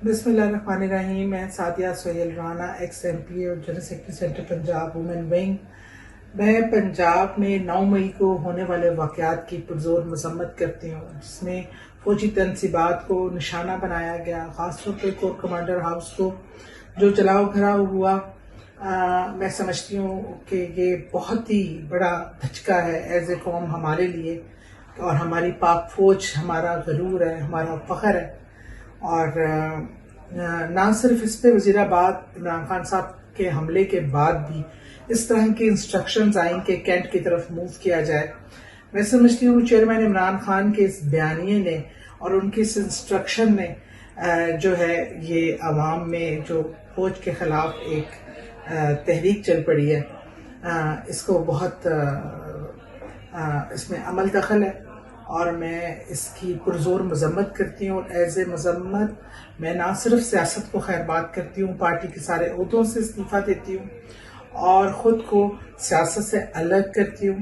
بسم اللہ الرحمن الرحیم. میں Sadia Sohail Rana ex M P اور general secretary centre Punjab women wing. میں پنجاب میں 9 مئی کو ہونے والے واقعات کی پرزور مذمت کرتی ہوں، جس میں فوجی تنصیبات کو نشانہ بنایا گیا، خاص طور پہ کور کمانڈر ہاؤس کو جو جلاؤ گھراؤ ہوا. میں سمجھتی ہوں کہ یہ بہت ہی بڑا دھچکا ہے ایز اے قوم ہمارے لیے، اور ہماری پاک فوج ہمارا غرور ہے، ہمارا فخر ہے. اور نہ صرف اس پہ وزیر آباد عمران خان صاحب کے حملے کے بعد بھی اس طرح کی انسٹرکشنز آئیں کہ کینٹ کی طرف موو کیا جائے. میں سمجھتی ہوں چیئرمین عمران خان کے اس بیانیے نے اور ان کی اس انسٹرکشن نے جو ہے یہ عوام میں جو فوج کے خلاف ایک تحریک چل پڑی ہے، اس کو بہت اس میں عمل دخل ہے، اور میں اس کی پرزور مذمت کرتی ہوں. اور ایز اے مذمت میں نہ صرف سیاست کو خیر بات کرتی ہوں، پارٹی کے سارے عہدوں سے استعفیٰ دیتی ہوں اور خود کو سیاست سے الگ کرتی ہوں.